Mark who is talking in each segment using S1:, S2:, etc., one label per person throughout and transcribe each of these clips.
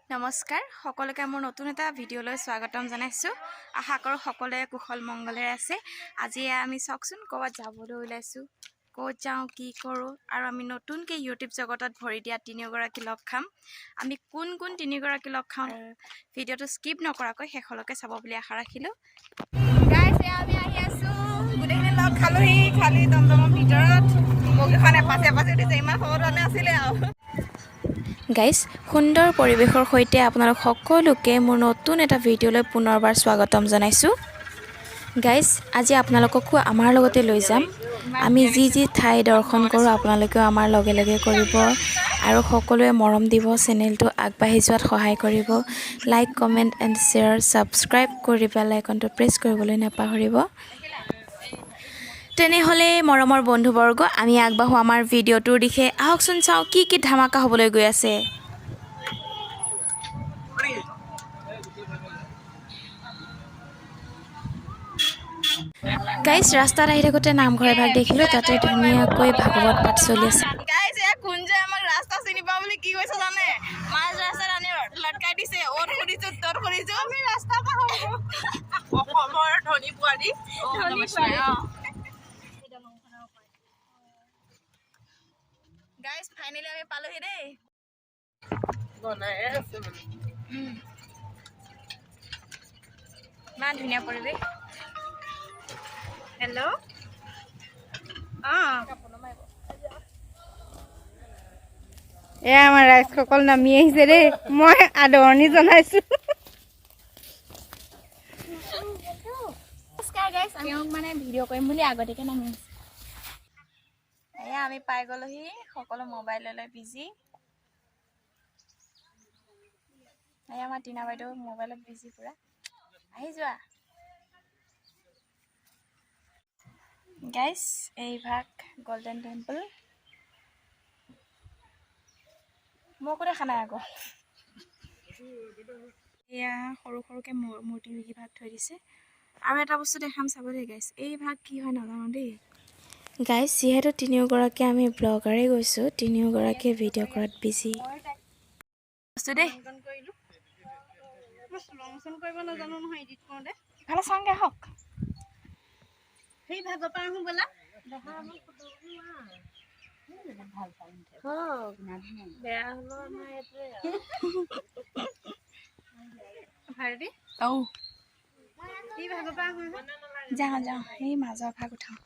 S1: নমস্কাৰ সকলোকে মোৰ নতুন এটা ভিডিঅ'লৈ স্বাগতম জনাইছো। আশা কৰোঁ সকলোৱে কুশল মংগলেৰে আছে। আজি আমি চাওকচোন ক'ৰবাত যাবলৈ ওলাইছো। ক'ত যাওঁ কি কৰোঁ আৰু আমি নতুনকৈ ইউটিউব জগতত ভৰি দিয়া তিনিগৰাকী লগ খাম। আমি কোন কোন তিনিগৰাকী লগ খাওঁ ভিডিঅ'টো স্কিপ নকৰাকৈ শেষলৈকে চাব বুলি আশা ৰাখিলোঁ। গাইছ আমি আহি আছোঁ, গোটেইখিনি লগ খালোহি, খালি টমটমৰ ভিতৰত মুখখন এপাছে এপাছে উঠিছে, ইমান সৰুধৰণে আছিলে আৰু। গাইজ সুন্দৰ পৰিৱেশৰ সৈতে আপোনালোক সকলোকে মোৰ নতুন এটা ভিডিঅ'লৈ পুনৰবাৰ স্বাগতম জনাইছোঁ। গাইজ আজি আপোনালোককো আমাৰ লগতে লৈ যাম। আমি যি যি ঠাই দৰ্শন কৰোঁ আপোনালোকেও আমাৰ লগে লগে কৰিব আৰু সকলোৱে মৰম দিব, চেনেলটো আগবাঢ়ি যোৱাত সহায় কৰিব। Like comment and share subscribe কৰি বেল আইকনটো প্ৰেছ কৰিবলৈ নাপাহৰিব। তেনেহ'লে মৰমৰ বন্ধুবৰ্গ আমি আগবাঢ়োঁ আমাৰ ভিডিঅ'টোৰ দিশে। আহকচোন চাওঁ কি কি ধামাকা হ'বলৈ গৈ আছে। গাইজ ৰাস্তাত আহি থাকোঁতে নামঘৰ এভাগ দেখিলোঁ, তাতে ধুনীয়াকৈ ভাগৱত পাঠ চলি আছে। গাইজ কুঞ্জে আমাক ৰাস্তা চিনি পাওঁ বুলি কি কৈছে জানে? মাজ ৰাস্তাত আনি লটকাই দিছে। অ'ত সুধিছোঁ ত'ত সুধিছোঁ, আমি ৰাস্তা পাহৰো। অসমৰ ধনী পোৱালি গাইজ ফাইনেলি আমি পালোহি দেই। ইমান ধুনীয়া পৰিৱেশ। হেল্ল'
S2: এয়া আমাৰ ৰাইজসকল নামি আহিছে দেই, মই আদৰণি জনাইছো।
S1: নমস্কাৰ গাইজ, আমি মানে ভিডিঅ' কৰিম বুলি আগতীয়াকৈ নামি আহিছোঁ। এয়া আমি পাই গ'লোহি, সকলো মোবাইললৈ বিজি। এয়া আমাৰ টিনা বাইদেউ মোবাইলত বিজি পুৰা। আহি যোৱা গাইজ, এইভাগ গল্ডেন টেম্পল। মই একো দেখা নাই আকৌ। এয়া সৰু সৰুকৈ মূৰ্তি ভাগ থৈ দিছে। আৰু এটা বস্তু দেখাম চাব দেই গাইজ, এই ভাগ কি হয় নাজানো দেই। গাইজ যিহেতু তিনিওগৰাকী আমি ব্লগাৰে গৈছোঁ, তিনিওগৰাকীয়ে ভিডিঅ' কৰাত বিজি বস্তু দেই।
S2: কৰিব নাজানো নহয় এডিট কৰোঁতে।
S1: ইফালে চাওঁগৈ আহক।
S2: সেই ভাগৰ পৰা আহোঁ ব'লা। বেয়া হ'ব আমাৰ এইটোৱে ভাৰতী কি ভাগৰ পৰা আহোঁ।
S1: যাওঁ যাওঁ, সেই মাজৰ ভাগ উঠাওঁ।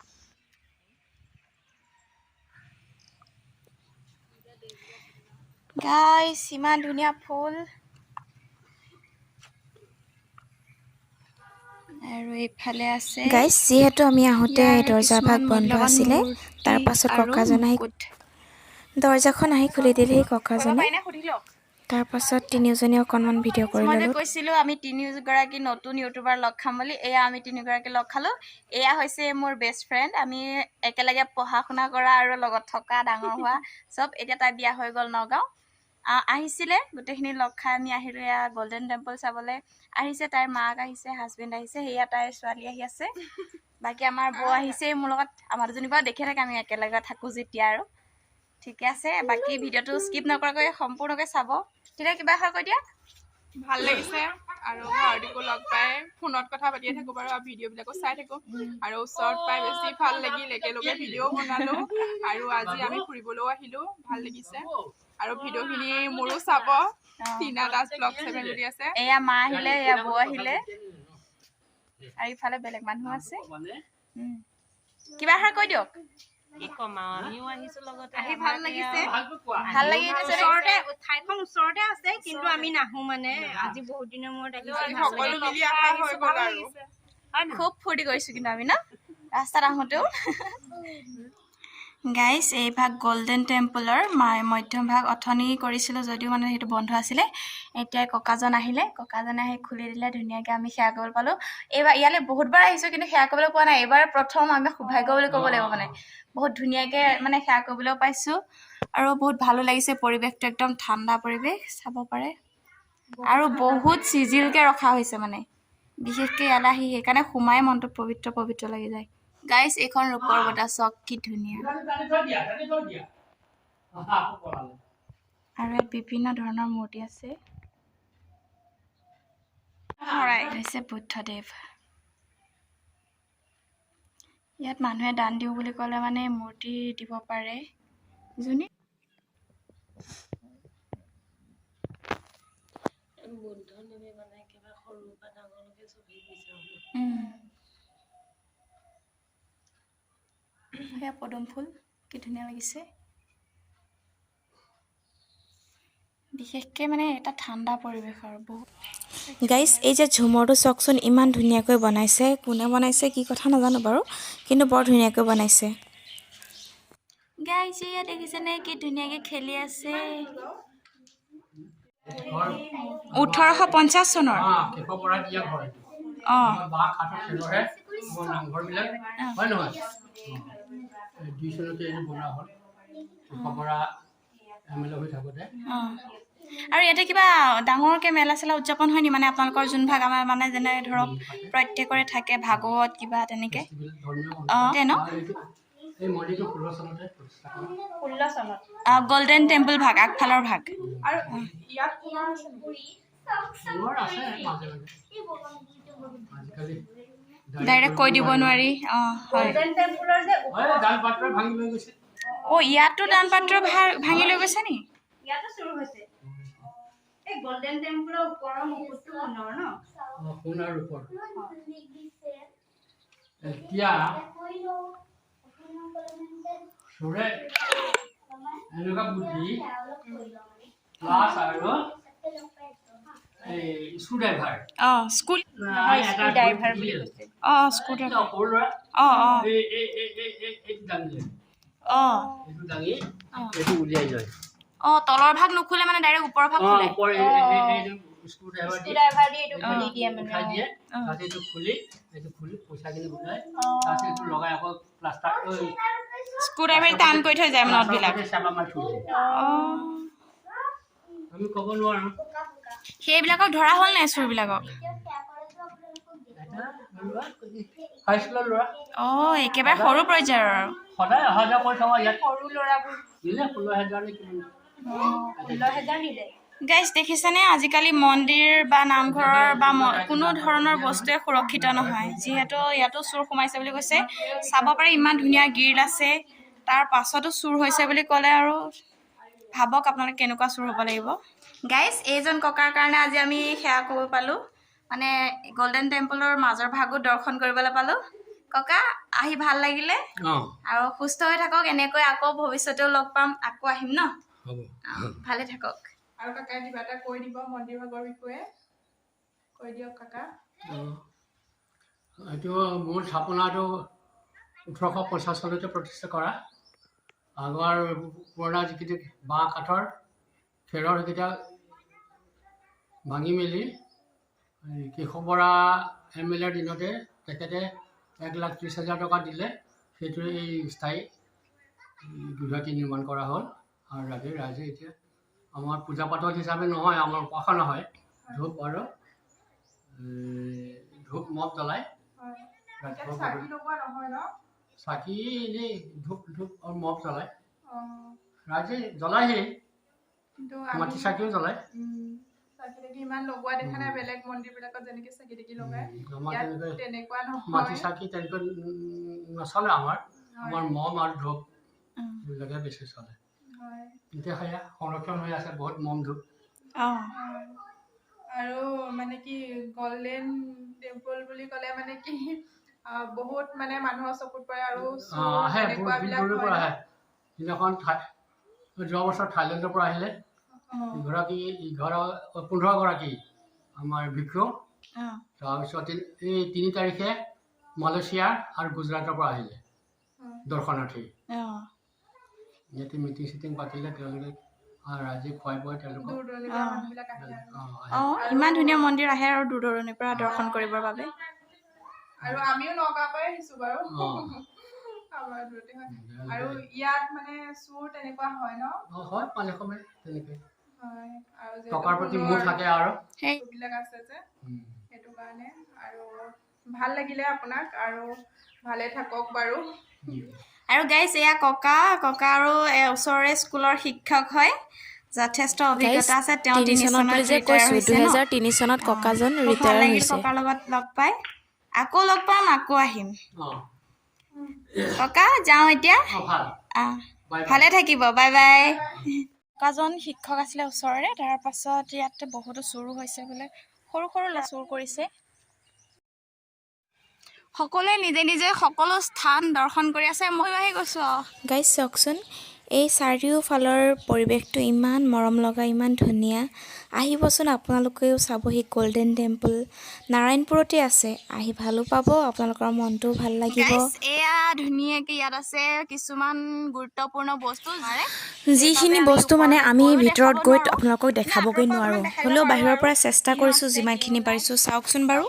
S1: গাইজ ইমান ধুনীয়া ফুল আৰু এইফালে আছে। গাইজ যিহেতু আমি আহোঁতে দৰ্জাৰ ভাগ বন্ধ আছিলে, তাৰ পাছত ককাজন আহি দৰ্জাখন আহি খুলি দিলেহি ককাজনে। তাৰ পাছত তিনিওজনী অকণমান ভিডিঅ' কৰি ল'লোঁ। মই কৈছিলোঁ আমি তিনিগৰাকী নতুন ইউটিউবাৰ লগ খাম বুলি। এয়া আমি তিনিগৰাকী লগ খালোঁ। এয়া হৈছে মোৰ বেষ্ট ফ্ৰেণ্ড, আমি একেলগে পঢ়া শুনা কৰা আৰু লগত থকা ডাঙৰ হোৱা চব। এতিয়া তাই বিয়া হৈ গ'ল নগাঁও। আহিছিলে গোটেইখিনি লগ খাই আমি আহিলোঁ এয়া গল্ডেন টেম্পল চাবলৈ। আহিছে তাইৰ মাক আহিছে, হাজবেণ্ড আহিছে, সেয়া তাইৰ ছোৱালী আহি আছে। বাকী আমাৰ বৌ আহিছে মোৰ লগত। আমাৰ দুজনী বাৰু দেখিয়ে থাকে আমি একেলগে থাকোঁ যেতিয়া আৰু। ঠিকে আছে, বাকী ভিডিঅ'টো স্কিপ নকৰাকৈ সম্পূৰ্ণকৈ চাব। তেতিয়া কিবা এষাৰ কৈ দিয়া।
S3: ভাল লাগিছে আৰু ভাৰতীকো লগ পাই ফোনত কথা পাতিয়ে থাকোঁ বাৰু, আৰু ভিডিঅ'বিলাকো চাই থাকোঁ আৰু ওচৰত পাই বেছি ভাল লাগিল। একেলগে ভিডিঅ' বনালোঁ আৰু আজি আমি ফুৰিবলৈও আহিলোঁ, ভাল লাগিছে। আৰু ভিডিঅ'খিনি মোৰো চাব, টিনা দাস ব্লগ 7 বুলি আছে।
S1: এয়া মা আহিলে, এয়া বৌ আহিলে আৰু ইফালে বেলেগ মানুহ আছে। কিবা এষাৰ কৈ দিয়ক।
S2: আহি ভাল লাগিছে।
S1: ভাল লাগিছে।
S2: ঠাইখন ওচৰতে আছে কিন্তু আমি নাহো মানে আজি বহুত দিনৰ মূৰত আহিছো।
S3: সকলো মিলি অহা হৈ গ'ল আৰু
S1: খুব ফূৰ্তি কৰিছোঁ কিন্তু আমি ন ৰাস্তাত আহোঁতেও। গাইজ এই ভাগ গল্ডেন টেম্পলৰ মধ্যভাগ অথনি কৰিছিলোঁ যদিও মানে সেইটো বন্ধ আছিলে। এতিয়া ককাজন আহিলে, ককাজনে আহি খুলি দিলে, ধুনীয়াকৈ আমি সেৱা কৰিবলৈ পালোঁ। এইবাৰ ইয়ালৈ বহুতবাৰ আহিছোঁ কিন্তু সেৱা কৰিবলৈ পোৱা নাই। এইবাৰ প্ৰথম আমি সৌভাগ্য বুলি ক'ব লাগিব মানে। বহুত ধুনীয়াকৈ মানে সেৱা কৰিবলৈও পাইছোঁ আৰু বহুত ভালো লাগিছে। পৰিৱেশটো একদম ঠাণ্ডা পৰিৱেশ, চাব পাৰে। আৰু বহুত চিজিলকৈ ৰখা হৈছে মানে, বিশেষকৈ ইয়ালৈ আহি সেইকাৰণে সোমাই মনটো পবিত্ৰ পবিত্ৰ লাগি যায়। গাইজ এইখন ৰূপৰ বঁটা চক কি ধুনীয়া। আৰু ইয়াত বিভিন্ন ধৰণৰ মূৰ্তি আছে। শৰাই হৈছে বুদ্ধদেৱ। ইয়াত মানুহে দান দিওঁ বুলি ক'লে মানে মূৰ্তি দিব পাৰে। যোনে সেয়া পদুম ফুল কি ধুনীয়া লাগিছে। বিশেষকৈ মানে এটা ঠাণ্ডা পৰিৱেশ আৰু বহুত। গাইজ এই যে ঝুমৰটো চাওকচোন ইমান ধুনীয়াকৈ বনাইছে। কোনে বনাইছে কি কথা নাজানো বাৰু, কিন্তু বৰ ধুনীয়াকৈ বনাইছে। গাইজ এয়া দেখিছেনে কি ধুনীয়াকৈ খেলি আছে। 1850 চনৰ। অঁ আৰু ইয়াতে কিবা ডাঙৰকৈ মেলা চেলা উদযাপন হয় নি? মানে আপোনালোকৰ যোন ভাগ আমাৰ মানে যেনে ধৰক প্ৰত্যেকৰে থাকে ভাগৱত কিবা তেনেকৈ। অঁ ন গল্ডেন টেম্পল ভাগ আগফালৰ ভাগ।
S3: আৰু ইয়াত পুনৰ আছে
S1: ডাইৰেক্ট কৈ দিব নোৱাৰি। অঁ হয়। অঁ ইয়াতো দান পাত্ৰ ভাঙি লৈ গৈছে নি?
S2: ইয়াতো চুৰ হৈছে। এই গোল্ডেন টেম্পলৰ ওপৰৰ মুকুটটো সোণৰ ন?
S4: সোণৰ ওপৰ। এতিয়া চোৰে এনেকুৱা বুদ্ধি ক্লাছ আৰু স্ক্ৰুড্ৰাইভাৰ।
S1: অঁ স্কুল
S2: স্ক্ৰুড্ৰাইভাৰ বুলি কৈছে।
S1: অঁ স্ক্ৰুড্ৰাইভাৰ।
S4: সৰু ল'ৰা
S1: অঁ অঁ
S4: এইটো দাঙি
S1: অঁ
S4: এইটো দাঙি এইটো উলিয়াই লয়।
S1: অঁ তলৰ ভাগ নুখুলে মানে ডাইৰেক্ট ওপৰৰ ভাগ খোলে।
S4: ওপৰ স্ক্ৰুড্ৰাইভাৰ
S2: দি এইটো খুলি দিয়ে মানে।
S4: উঠাই দিয়ে। তাতে এইটো খুলি পইচাখিনি ওলাই তাতে এইটো লগাই আকৌ প্লাষ্টাৰ
S1: স্ক্ৰুড্ৰাইভাৰ টান কৰি থৈ যায় মানে নটবিলাক।
S4: চাবা মাৰি থৈ দিয়ে।
S1: অঁ
S4: আমি ক'ব নোৱাৰো।
S1: সেইবিলাকক ধৰা হ'ল নাই চোৰবিলাকক?
S4: হাইস্কুলৰ ল'ৰা
S1: অঁ একেবাৰে সৰু পৰ্যায়ৰ আৰু।
S4: সদায় অহা যোৱা কৰি থকা ইয়াত
S2: সৰু ল'ৰাবোৰ
S4: দিলে 16,000 নে কিমান।
S2: 16,000 দিলে।
S1: গাইজ দেখিছেনে আজিকালি মন্দিৰ বা নামঘৰৰ বা কোনো ধৰণৰ বস্তুৱে সুৰক্ষিত নহয়। যিহেতু ইয়াতো চোৰ সোমাইছে বুলি কৈছে। চাব পাৰে ইমান ধুনীয়া গ্ৰিল আছে, তাৰ পাছতো চোৰ হৈছে বুলি ক'লে আৰু ভাবক আপোনালোকে কেনেকুৱা চোৰ হ'ব লাগিব। গাইজ এইজন ককাৰ কাৰণে আজি আমি সেৱা কৰিব পালোঁ, মানে গল্ডেন টেম্পলৰ মাজৰ ভাগো দৰ্শন কৰিবলৈ পালোঁ। ককা আহি ভাল লাগিলে আৰু সুস্থ হৈ থাকক এনেকৈ। আকৌ ভৱিষ্যতেও লগ পাম, আকৌ আহিম ন। ভালে থাকক।
S3: আৰু কাকাই কিবা এটা কৈ দিব মন্দিৰ ভাগৰ বিষয়ে। কৈ দিয়ক কাকা।
S4: এইটো মোৰ স্থাপনাটো 1850 চনতে প্ৰতিষ্ঠা কৰা। আগৰ পুৰণা যিকেইটা বাঁহ কাঠৰ খেৰৰ সেইকেইটা ভাঙি মেলি কেশৱ বৰা MLA ৰ দিনতে তেখেতে 1,30,000 টকা দিলে। সেইটোৱে এই স্থায়ী গৃহটি নিৰ্মাণ কৰা হ'ল। আৰু ৰাইজে এতিয়া আমাৰ পূজা পাতল হিচাপে নহয়, আমাৰ উপাসনা হয়। ধূপ আৰু ধূপ মদ জ্বলাই।
S3: চাকি লগোৱা নহয় ন?
S4: চাকি এনেই ধূপ আৰু মদ জ্বলাই। ৰাইজে জ্বলাইহে,
S3: কিন্তু
S4: মাটি চাকিও জ্বলায়।
S3: চাকি তাকি ইমান লগোৱা দেখা নাই বেলেগ মন্দিৰবিলাকত যেনেকৈ চাকি তাকি লগায়।
S4: আমাৰ
S3: ইয়াত তেনেকুৱা নহয়।
S4: মাটি চাকি তেনেকৈ নচলে। আমাৰ মম আৰু ধূপ এইবিলাকে বেছি চলে। এতিয়া সেয়া সংৰক্ষণ হৈ আছে বহুত মম ধূপ।
S3: আৰু মানে কি গল্ডেন টেম্পল বুলি ক'লে মানে কি বহুত মানে মানুহৰ চকুত পৰে আৰু
S4: আহে দূৰৰ পৰা আহে। সিদিনাখন যোৱা বছৰ থাইলেণ্ডৰ পৰা আহিলে 15গৰাকী আমাৰ ভিক্ষু। তাৰপিছত এই 3 তাৰিখে মালয়েছিয়া আৰু গুজৰাটৰ পৰা আহিলে দৰ্শনাৰ্থী। ইয়াতে মিটিং চিটিং পাতিলে তেওঁলোকে ৰাইজে খুৱাই বুৱাই তেওঁলোকক।
S1: ইমান ধুনীয়া মন্দিৰ আহে আৰু দূৰ দূৰণিৰ পৰা দৰ্শন কৰিবৰ বাবে।
S3: আৰু আমিও নগাঁৱৰ পৰাই আহিছোঁ বাৰু। আমাৰ দূৰতে হয়। আৰু ইয়াত মানে চোৰ তেনেকুৱা হয় ন?
S4: হয় মাজে সময়ে তেনেকৈ।
S3: হয় আৰু
S4: টকাৰ প্ৰতি মোহ থাকে আৰু
S3: সেইবিলাক আছে যে সেইটো কাৰণে। আৰু ভাল লাগিলে আপোনাক আৰু ভালে থাকক বাৰু।
S1: আৰু গাইজ এয়া ককা আৰু ওচৰৰে স্কুলৰ শিক্ষক হয়। যথেষ্ট অভিজ্ঞতা আছে তেওঁ
S5: 3 চনত বুলি যে
S1: ৰিটায়াৰ
S5: কৈছোঁ
S1: হৈছে ন
S5: 2003 চনত ককাজন
S1: খুব ভাল
S5: ৰিটায়াৰ
S1: লাগিল
S5: হৈছে
S1: ককাৰ লগত লগ পাই আকৌ লগ পাম আকৌ আহিম
S4: অঁ
S1: ককা যাওঁ এতিয়া
S4: ভাল
S1: ভালে থাকিব বাই বাই ককাজন শিক্ষক আছিলে ওচৰৰে তাৰ পাছত ইয়াতে বহুতো চুৰো হৈছে বোলে সৰু সৰু ল'ৰা চুৰ কৰিছে সকলোৱে নিজে নিজে সকলো স্থান দৰ্শন কৰি আছে ময়ো আহি গৈছোঁ
S5: গাইজ চাওকচোন এই চাৰিওফালৰ পৰিৱেশটো ইমান মৰম লগা ইমান ধুনীয়া আহিবচোন আপোনালোকেও চাবহি গল্ডেন টেম্পল নাৰায়ণপুৰতে আছে আহি ভালো পাব আপোনালোকৰ মনটোও ভাল লাগিব
S1: গাইছ এয়া ধুনীয়াকৈ ইয়াত আছে কিছুমান গুৰুত্বপূৰ্ণ বস্তু
S5: যিখিনি বস্তু মানে আমি ভিতৰত গৈ আপোনালোকক দেখাবগৈ নোৱাৰোঁ হ'লেও বাহিৰৰ পৰা চেষ্টা কৰিছোঁ যিমানখিনি পাৰিছোঁ চাওকচোন বাৰু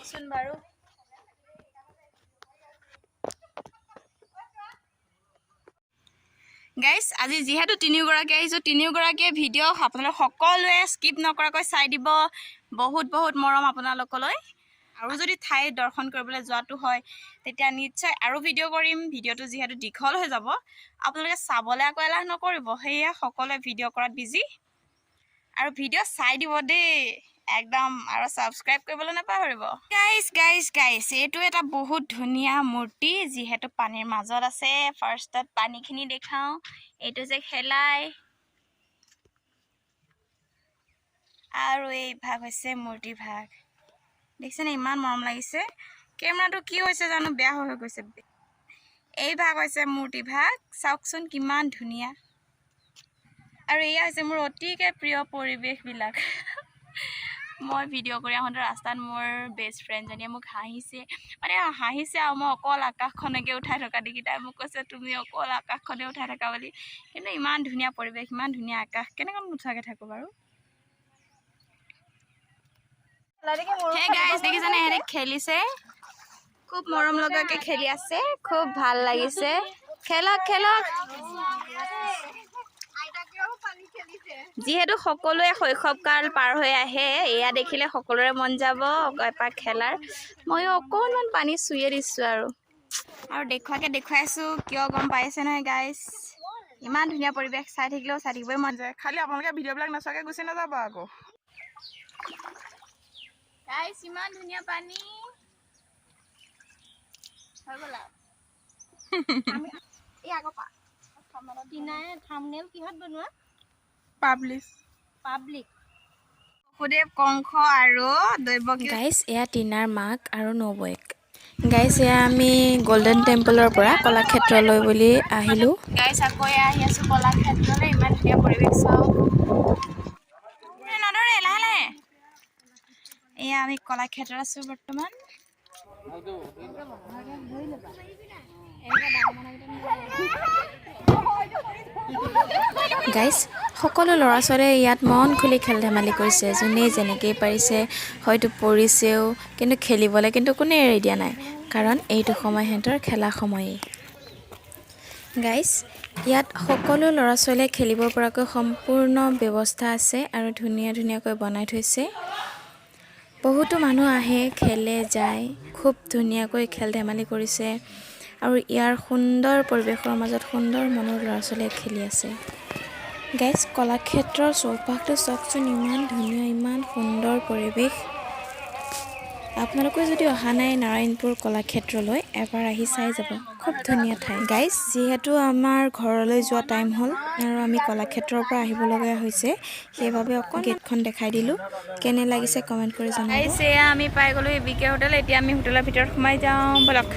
S1: গাইছ আজি যিহেতু তিনিওগৰাকী আহিছোঁ তিনিওগৰাকীয়ে ভিডিঅ' আপোনালোক সকলোৱে স্কিপ নকৰাকৈ চাই দিব বহুত বহুত মৰম আপোনালোকলৈ আৰু যদি ঠাই দৰ্শন কৰিবলৈ যোৱাটো হয় তেতিয়া নিশ্চয় আৰু ভিডিঅ' কৰিম ভিডিঅ'টো যিহেতু দীঘল হৈ যাব আপোনালোকে চাবলৈ আকৌ এলাহ নকৰিব সেয়ে সকলোৱে ভিডিঅ' কৰাত বিজি আৰু ভিডিঅ' চাই দিব দেই একদম আৰু ছাবস্ক্ৰাইব কৰিবলৈ নাপাহৰিব গাইছ গাইছ গাইছ এইটো এটা বহুত ধুনীয়া মূৰ্তি যিহেতু পানীৰ মাজত আছে ফাৰ্ষ্টত পানীখিনি দেখাওঁ এইটো যে খেলাই আৰু এই ভাগ হৈছে মূৰ্তি ভাগ দেখিছেনে ইমান মৰম লাগিছে কেমেৰাটো কি হৈছে জানো বেয়া হৈ গৈছে এই ভাগ হৈছে মূৰ্তি ভাগ চাওকচোন কিমান ধুনীয়া আৰু এয়া হৈছে মোৰ অতিকে প্ৰিয় পৰিৱেশবিলাক মই ভিডিঅ' কৰি আহোঁতে ৰাস্তাত মোৰ বেষ্ট ফ্ৰেণ্ডজনীয়ে মোক হাঁহিছে আৰু মই অকল আকাশখনকে উঠাই থকা দেখি তাই মোক কৈছে তুমি অকল আকাশখনে উঠাই থাকা বুলি কিন্তু ইমান ধুনীয়া পৰিৱেশ ইমান ধুনীয়া আকাশ কেনেকৈ নুঠাকৈ থাকোঁ বাৰু হে গাইছ দেখিছেনে এহেঁতে খেলিছে খুব মৰম লগাকৈ খেলি আছে খুব ভাল লাগিছে খেলক খেলক যিহেতু সকলোৱে শৈশৱকাল পাৰ হৈ আহে এয়া দেখিলে সকলোৰে মন যাব এপাক খেলাৰ ময়ো অকণমান পানী চুইয়ে দিছোঁ আৰু দেখুৱাইছোঁ কিয় গম পাইছে নহয় গাইছ ইমান ধুনীয়া পৰিৱেশ চাই থাকিলেও চাই থাকিবই মন যায়
S3: খালি আপোনালোকে ভিডিঅ'বিলাক নচোৱাকৈ গুচি নাযাব আকৌ
S1: গাইছ ইমান ধুনীয়া পানী হৈ গ'ল আৰু
S3: পাব্লিছ
S1: সুদেৱ কংস আৰু দৈৱকী
S5: গাইজ এয়া টিনাৰ মাক আৰু নবৌৱেক গাইজ এয়া আমি গল্ডেন টেম্পলৰ পৰা কলাক্ষেত্ৰলৈ বুলি আহিলোঁ
S1: গাইছ আকৌ আহি আছোঁ কলাক্ষেত্ৰলৈ ইমান ধুনীয়া পৰিৱেশ চাওঁ নদৰে লাহে লাহে এয়া আমি কলাক্ষেত্ৰত আছোঁ বৰ্তমান
S5: গাইজ সকলো ল'ৰা ছোৱালীয়ে ইয়াত মন খুলি খেল ধেমালি কৰিছে যোনে যেনেকৈ পাৰিছে হয়তো পৰিছেও কিন্তু খেলিবলৈ কিন্তু কোনে এৰি দিয়া নাই কাৰণ এইটো সময় সিহঁতৰ খেলা সময়েই গাইজ ইয়াত সকলো ল'ৰা ছোৱালীয়ে খেলিব পৰাকৈ সম্পূৰ্ণ ব্যৱস্থা আছে আৰু ধুনীয়া ধুনীয়াকৈ বনাই থৈছে বহুতো মানুহ আহে খেলে যায় খুব ধুনীয়াকৈ খেল ধেমালি কৰিছে আৰু ইয়াৰ সুন্দৰ পৰিৱেশৰ মাজত সুন্দৰ মনৰ ল'ৰা ছোৱালীয়ে খেলি আছে গাইজ কলাক্ষেত্ৰৰ চৌপাশটো চাওকচোন ইমান ধুনীয়া ইমান সুন্দৰ পৰিৱেশ আপোনালোকে যদি অহা নাই নাৰায়ণপুৰ কলাক্ষেত্ৰলৈ এবাৰ আহি চাই যাব খুব ধুনীয়া ঠাই গাইজ যিহেতু আমাৰ ঘৰলৈ যোৱা টাইম হ'ল আৰু আমি কলাক্ষেত্ৰৰ পৰা আহিবলগীয়া হৈছে সেইবাবে অকণ গেটখন দেখাই দিলোঁ কেনে লাগিছে কমেণ্ট কৰি জনাব
S1: গাইছ এয়া আমি পাই গ'লোঁ বিকে হোটেল এতিয়া আমি হোটেলৰ ভিতৰত সোমাই যাওঁ ব'লক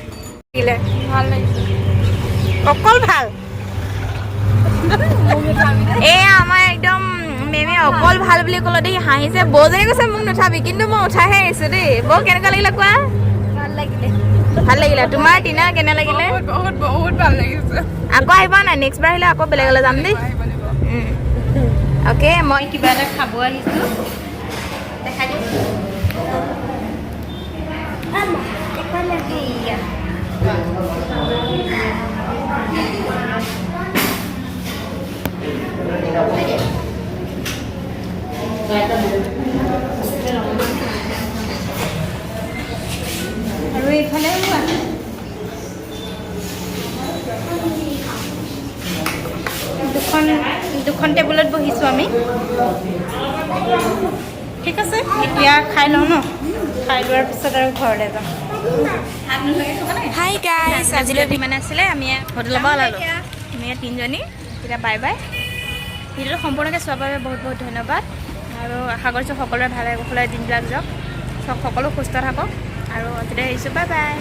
S2: ভাল লাগিছে অকল ভাল
S1: এয়া আমাৰ একদম মেমে অকল ভাল বুলি ক'লে দেই হাঁহিছে বৌজনী কৈছে মোক নুঠাবি কিন্তু মই উঠাইহে আহিছোঁ দেই বৌ কেনেকুৱা লাগিলে কোৱা ভাল লাগিলে তোমাৰ টিনা কেনে লাগিলে
S3: বহুত ভাল লাগিছে
S1: আকৌ আহিবা নাই নেক্সট বাৰ আহিলে আকৌ বেলেগলৈ যাম দেই অ'কে মই কিবা এটা খাব আহিছোঁ দেখাই দিম আৰু এইফালে দুখন
S2: 2খন টেবুলত বহিছোঁ আমি ঠিক আছে এতিয়া খাই লওঁ ন খাই লোৱাৰ পিছত আৰু ঘৰলৈ যাম
S1: হাই গাইছ আজিলৈ যিমান আছিলে আমি হোটেলৰ পৰা ওলালোঁ আমি তিনিজনী এতিয়া বাই বাই ভিডিঅ'টো সম্পূৰ্ণকৈ চোৱাৰ বাবে বহুত বহুত ধন্যবাদ আৰু আশা কৰিছোঁ সকলোৰে ভালে কুশলে দিনবিলাক যাওক সকলো সুস্থ থাকক আৰু আজিলৈ আহিছোঁ বাই বাই